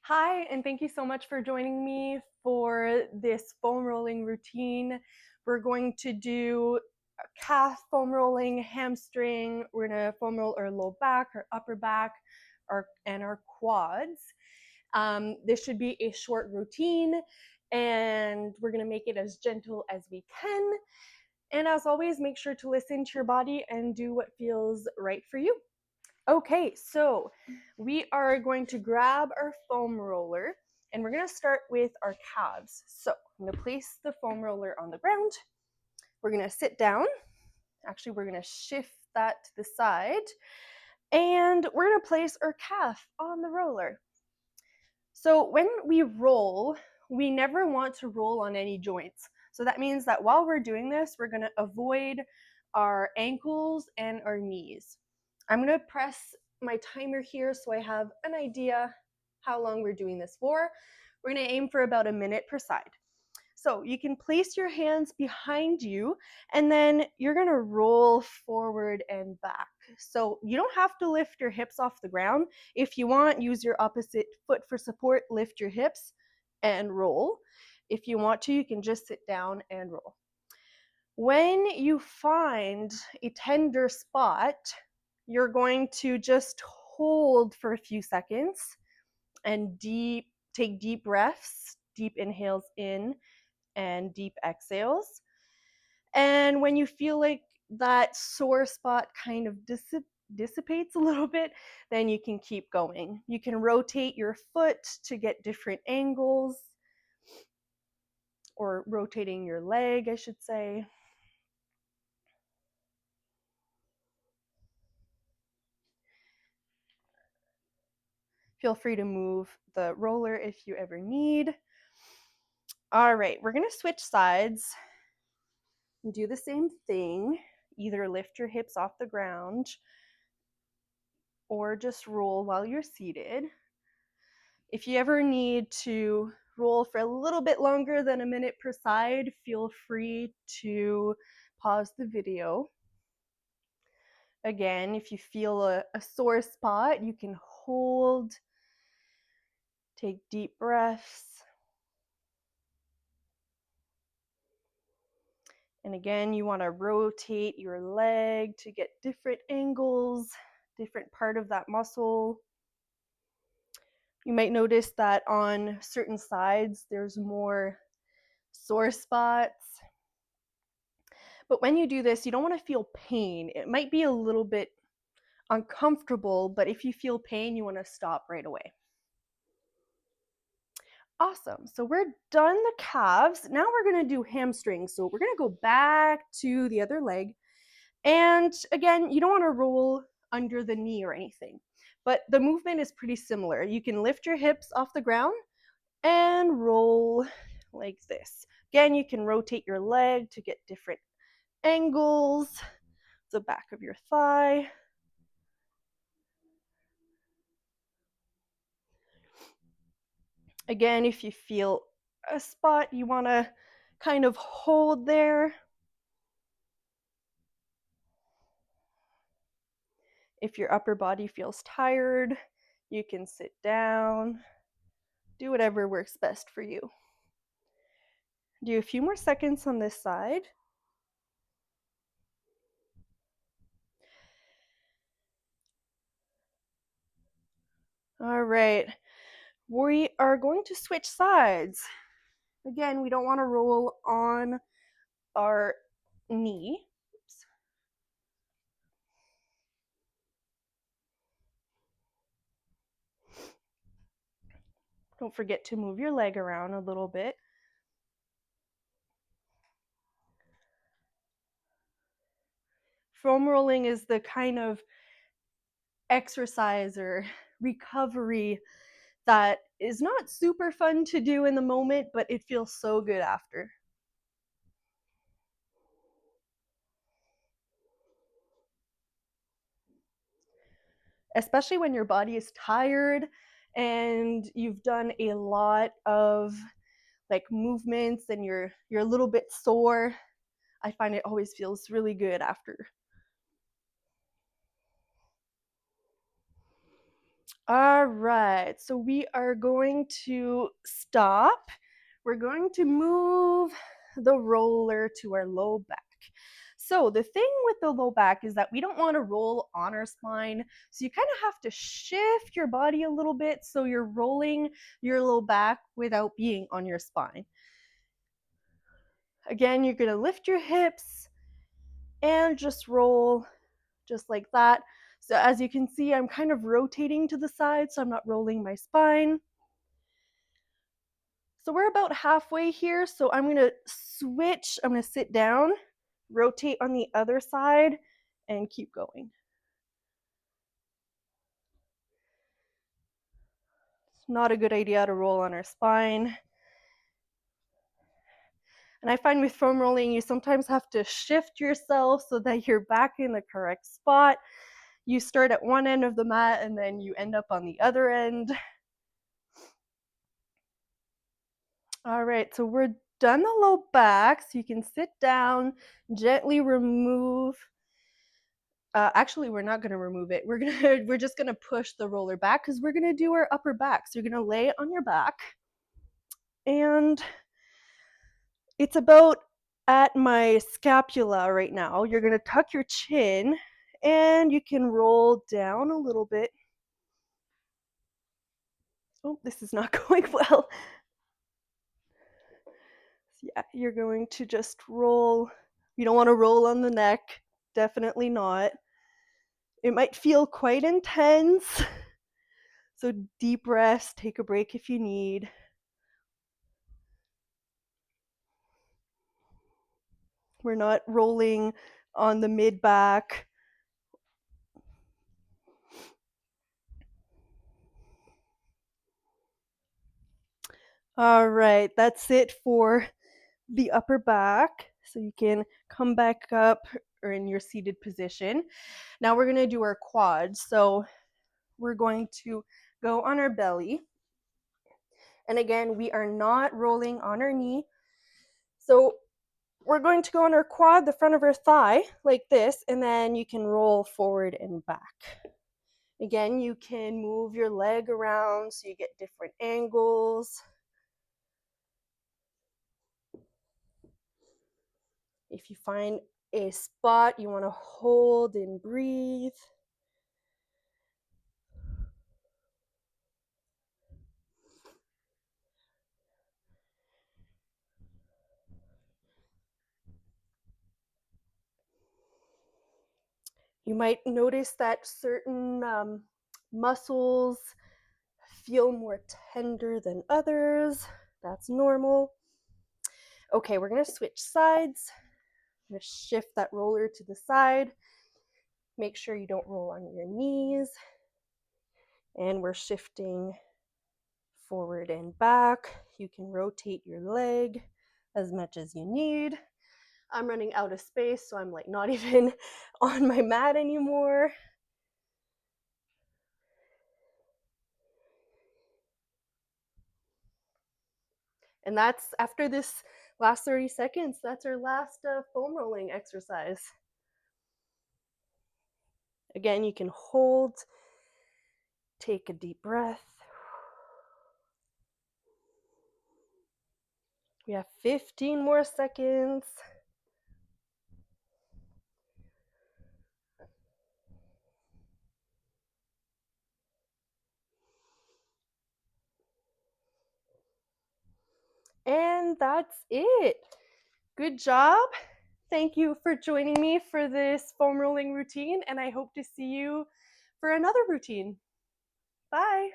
Hi, and thank you so much for joining me for this foam rolling routine. We're going to do a calf foam rolling, hamstring. We're gonna foam roll our low back, our upper back, and our quads. This should be a short routine, and we're gonna make it as gentle as we can. And as always, make sure to listen to your body and do what feels right for you. Okay, so we are going to grab our foam roller and we're going to start with our calves. So I'm going to place the foam roller on the ground. We're going to sit down. Actually, we're going to shift that to the side and we're going to place our calf on the roller. So when we roll, we never want to roll on any joints. So that means that while we're doing this, we're going to avoid our ankles and our knees. I'm going to press my timer here so I have an idea how long we're doing this for. We're going to aim for about a minute per side. So you can place your hands behind you and then you're going to roll forward and back. So you don't have to lift your hips off the ground. If you want, use your opposite foot for support, lift your hips and roll. If you want to, you can just sit down and roll. When you find a tender spot, you're going to just hold for a few seconds and take deep breaths, deep inhales in and deep exhales. And when you feel like that sore spot kind of dissipates a little bit, then you can keep going. You can rotate your foot to get different angles, or rotating your leg, I should say. Feel free to move the roller if you ever need. All right, we're gonna switch sides and do the same thing. Either lift your hips off the ground or just roll while you're seated. If you ever need to roll for a little bit longer than a minute per side, feel free to pause the video. Again, if you feel a sore spot, you can hold, take deep breaths. And again, you want to rotate your leg to get different angles, different part of that muscle. You might notice that on certain sides, there's more sore spots. But when you do this, you don't want to feel pain. It might be a little bit uncomfortable, but if you feel pain, you want to stop right away. Awesome. So we're done the calves. Now we're going to do hamstrings. So we're going to go back to the other leg. And again, you don't want to roll under the knee or anything, but the movement is pretty similar. You can lift your hips off the ground and roll like this. Again, you can rotate your leg to get different angles, the back of your thigh. Again, if you feel a spot you want to kind of hold there. If your upper body feels tired, you can sit down. Do whatever works best for you. Do a few more seconds on this side. All right, we are going to switch sides. Again, we don't want to roll on our knee. Oops. Don't forget to move your leg around a little bit. Foam rolling is the kind of exercise or recovery that is not super fun to do in the moment, but it feels so good after. Especially when your body is tired and you've done a lot of like movements and you're a little bit sore. I find it always feels really good after. All right, so we are going to stop. We're going to move the roller to our low back. So the thing with the low back is that we don't want to roll on our spine. So you kind of have to shift your body a little bit so you're rolling your low back without being on your spine. Again, you're going to lift your hips and just roll just like that. So as you can see, I'm kind of rotating to the side, so I'm not rolling my spine. So we're about halfway here, so I'm gonna switch, I'm gonna sit down, rotate on the other side, and keep going. It's not a good idea to roll on our spine. And I find with foam rolling, you sometimes have to shift yourself so that you're back in the correct spot. You start at one end of the mat and then you end up on the other end. All right, so we're done the low back, so you can sit down, gently remove. Actually, we're not going to remove it. We're just going to push the roller back because we're going to do our upper back. So you're going to lay it on your back, and it's about at my scapula right now. You're going to tuck your chin, and you can roll down a little bit. Oh, this is not going well. Yeah, you're going to just roll. You don't want to roll on the neck. Definitely not. It might feel quite intense. So deep rest, take a break if you need. We're not rolling on the mid back. All right, that's it for the upper back. So you can come back up or in your seated position. Now we're going to do our quads. So we're going to go on our belly. And again, we are not rolling on our knee. So we're going to go on our quad, the front of our thigh, like this, and then you can roll forward and back. Again, you can move your leg around so you get different angles. If you find a spot you want to hold and breathe. You might notice that certain muscles feel more tender than others. That's normal. Okay, we're going to switch sides. I'm going to shift that roller to the side. Make sure you don't roll on your knees. And we're shifting forward and back. You can rotate your leg as much as you need. I'm running out of space, so I'm like not even on my mat anymore. And that's after this last 30 seconds, that's our last foam rolling exercise. Again, you can hold, take a deep breath. We have 15 more seconds. And that's it. Good job. Thank you for joining me for this foam rolling routine, and I hope to see you for another routine. Bye.